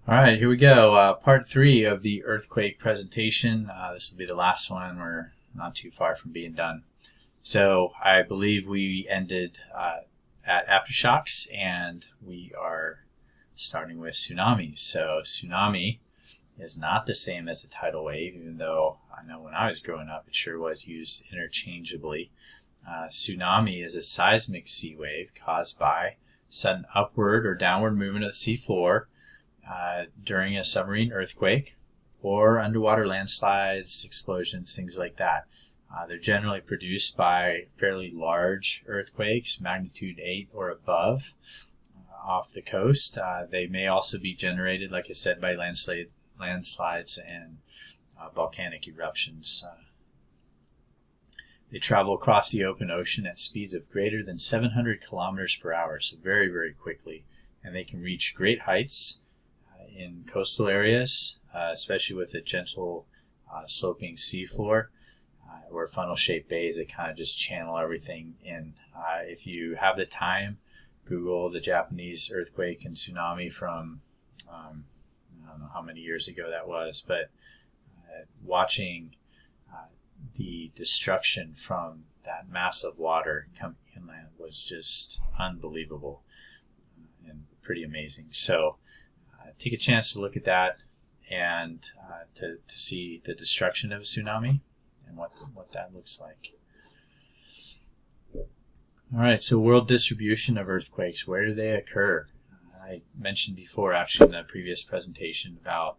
All right, here we go. Part 3 of the earthquake presentation. This will be the last one. We're not too far from being done. So I believe we ended at aftershocks, and we are starting with tsunamis. So tsunami is not the same as a tidal wave, even though I know when I was growing up it sure was used interchangeably. Tsunami is a seismic sea wave caused by sudden upward or downward movement of the sea floor during a submarine earthquake or underwater landslides, explosions, things like that. They're generally produced by fairly large earthquakes, magnitude 8 or above, off the coast. They may also be generated, like I said, by landslides and volcanic eruptions. They travel across the open ocean at speeds of greater than 700 kilometers per hour, so very, very quickly. And they can reach great heights in coastal areas, especially with a gentle sloping seafloor or funnel-shaped bays that kind of just channel everything in. If you have the time, Google the Japanese earthquake and tsunami from, I don't know how many years ago that was, but watching the destruction from that mass of water coming inland was just unbelievable and pretty amazing. So take a chance to look at that and to see the destruction of a tsunami and what that looks like. All right, so world distribution of earthquakes. Where do they occur? I mentioned before, actually, in the previous presentation about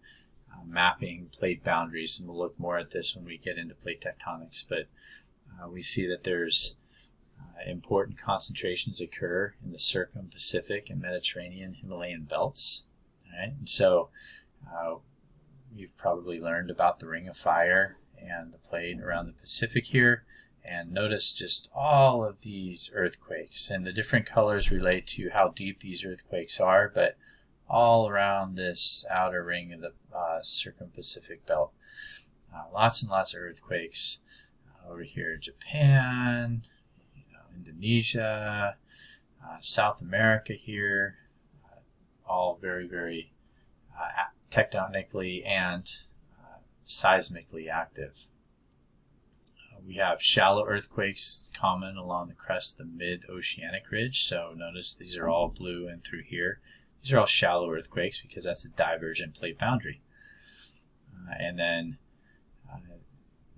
mapping plate boundaries, and we'll look more at this when we get into plate tectonics, but we see that there's important concentrations occur in the Circum-Pacific and Mediterranean Himalayan belts. Right? And so you've probably learned about the Ring of Fire and the plate around the Pacific here, and notice just all of these earthquakes, and the different colors relate to how deep these earthquakes are, but all around this outer ring of the Circum-Pacific belt. Lots and lots of earthquakes over here. Japan, Indonesia, South America here, all very, very tectonically and seismically active. We have shallow earthquakes common along the crest of the mid-oceanic ridge. So notice these are all blue and through here. These are all shallow earthquakes because that's a divergent plate boundary. And then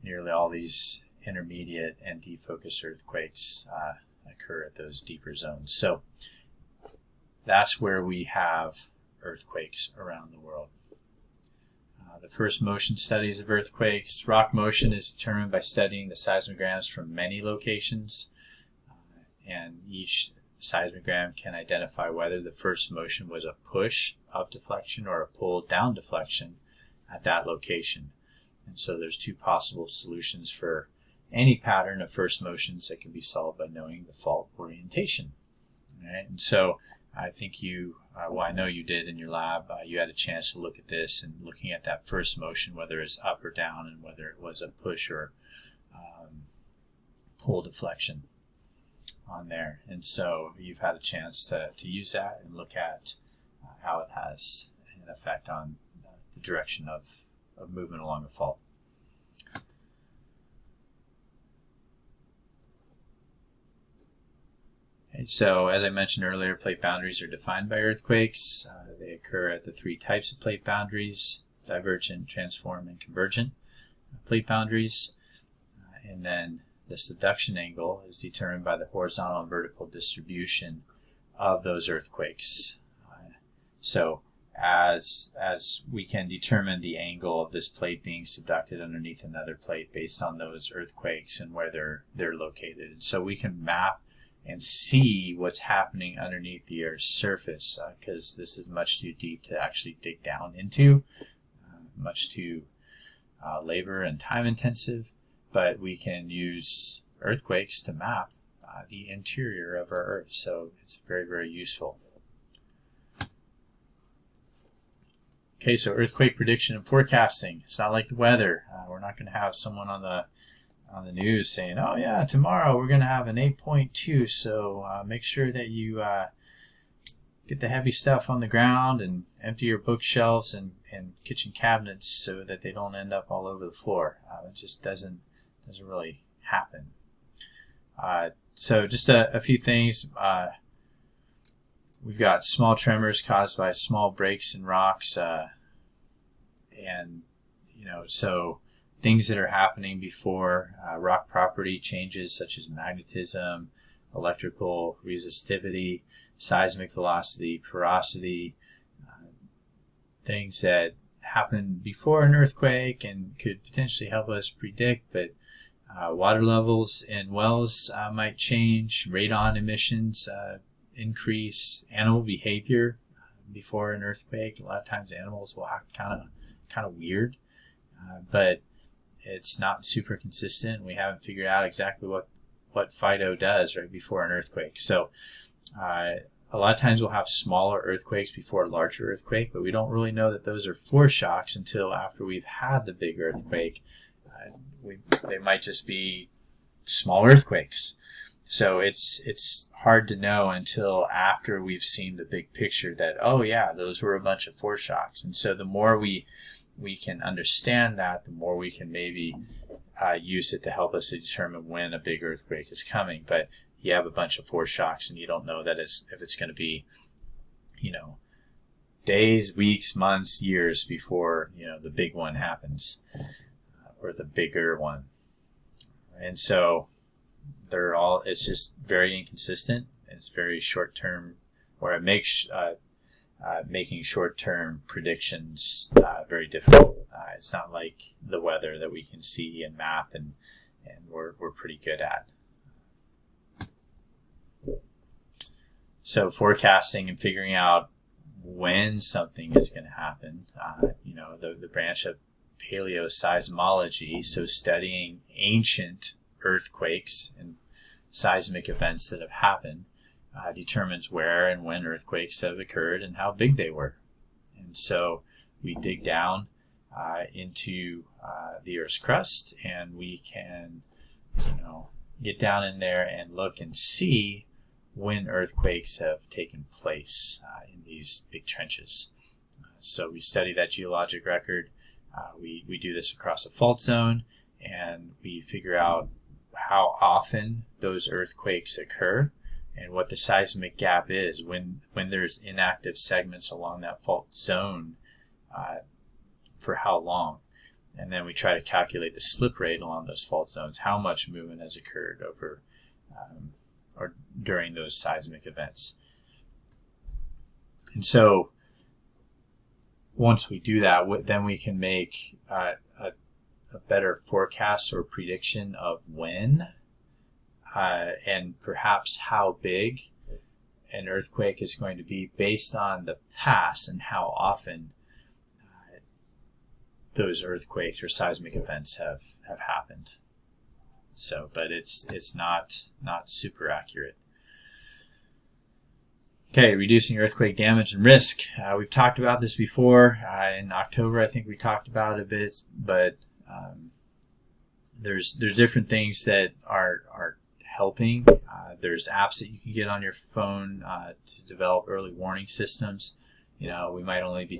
nearly all these intermediate and defocused earthquakes occur at those deeper zones. So that's where we have earthquakes around the world. The first motion studies of earthquakes. Rock motion is determined by studying the seismograms from many locations, and each seismogram can identify whether the first motion was a push up deflection or a pull down deflection at that location. And so there's two possible solutions for any pattern of first motions that can be solved by knowing the fault orientation. All right? And so I think I know you did in your lab, you had a chance to look at this and looking at that first motion, whether it's up or down and whether it was a push or pull deflection on there. And so you've had a chance to use that and look at how it has an effect on the direction of movement along a fault. So, as I mentioned earlier, plate boundaries are defined by earthquakes. They occur at the three types of plate boundaries: divergent, transform, and convergent plate boundaries. And then the subduction angle is determined by the horizontal and vertical distribution of those earthquakes. So, as we can determine the angle of this plate being subducted underneath another plate based on those earthquakes and where they're located. And so we can map and see what's happening underneath the Earth's surface, because this is much too deep to actually dig down into, much too labor and time intensive, but we can use earthquakes to map the interior of our Earth, so it's very, very useful. Okay, so earthquake prediction and forecasting. It's not like the weather. We're not going to have someone on the news saying, oh yeah, tomorrow we're going to have an 8.2, so make sure that you get the heavy stuff on the ground and empty your bookshelves and kitchen cabinets so that they don't end up all over the floor. It just doesn't really happen. So just a few things. We've got small tremors caused by small breaks in rocks, and so things that are happening before rock property changes, such as magnetism, electrical resistivity, seismic velocity, porosity, things that happen before an earthquake and could potentially help us predict, but water levels in wells might change, radon emissions increase, animal behavior before an earthquake. A lot of times animals will act kind of weird, but it's not super consistent. We haven't figured out exactly what Fido does right before an earthquake. So a lot of times we'll have smaller earthquakes before a larger earthquake, but we don't really know that those are foreshocks until after we've had the big earthquake. They might just be small earthquakes. So it's hard to know until after we've seen the big picture that, oh yeah, those were a bunch of foreshocks. And so the more we can understand that, the more we can maybe use it to help us to determine when a big earthquake is coming. But you have a bunch of foreshocks and you don't know that if it's going to be, days, weeks, months, years before, the big one happens, or the bigger one. And so it's just very inconsistent. It's very short-term, or it makes making short-term predictions very difficult. It's not like the weather that we can see and map and we're pretty good at. So forecasting and figuring out when something is going to happen, the branch of paleoseismology, so studying ancient earthquakes and seismic events that have happened, determines where and when earthquakes have occurred and how big they were. And so we dig down into the Earth's crust, and we can, get down in there and look and see when earthquakes have taken place in these big trenches. So we study that geologic record. We do this across a fault zone, and we figure out how often those earthquakes occur and what the seismic gap is when there's inactive segments along that fault zone, for how long. And then we try to calculate the slip rate along those fault zones, how much movement has occurred over or during those seismic events. And so once we do that, then we can make a better forecast or prediction of when and perhaps how big an earthquake is going to be based on the past and how often those earthquakes or seismic events have happened. So, but it's not super accurate. Okay, reducing earthquake damage and risk. We've talked about this before. In October, I think we talked about it a bit, but there's different things that are helping. There's apps that you can get on your phone to develop early warning systems. We might only be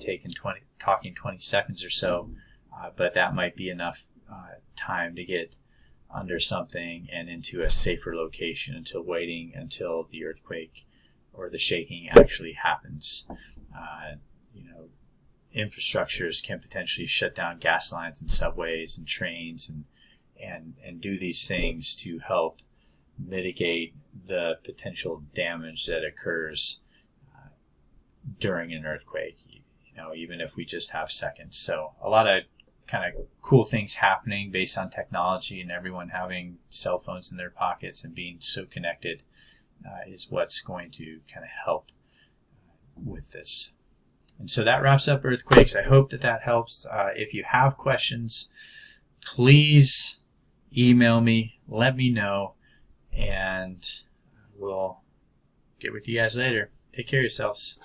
talking 20 seconds or so, but that might be enough time to get under something and into a safer location until the earthquake or the shaking actually happens. Infrastructures can potentially shut down gas lines and subways and trains and do these things to help mitigate the potential damage that occurs during an earthquake, even if we just have seconds. So a lot of kind of cool things happening based on technology and everyone having cell phones in their pockets and being so connected is what's going to kind of help with this. And so that wraps up earthquakes. I hope that helps. If you have questions, please email me, let me know, and we'll get with you guys later. Take care of yourselves.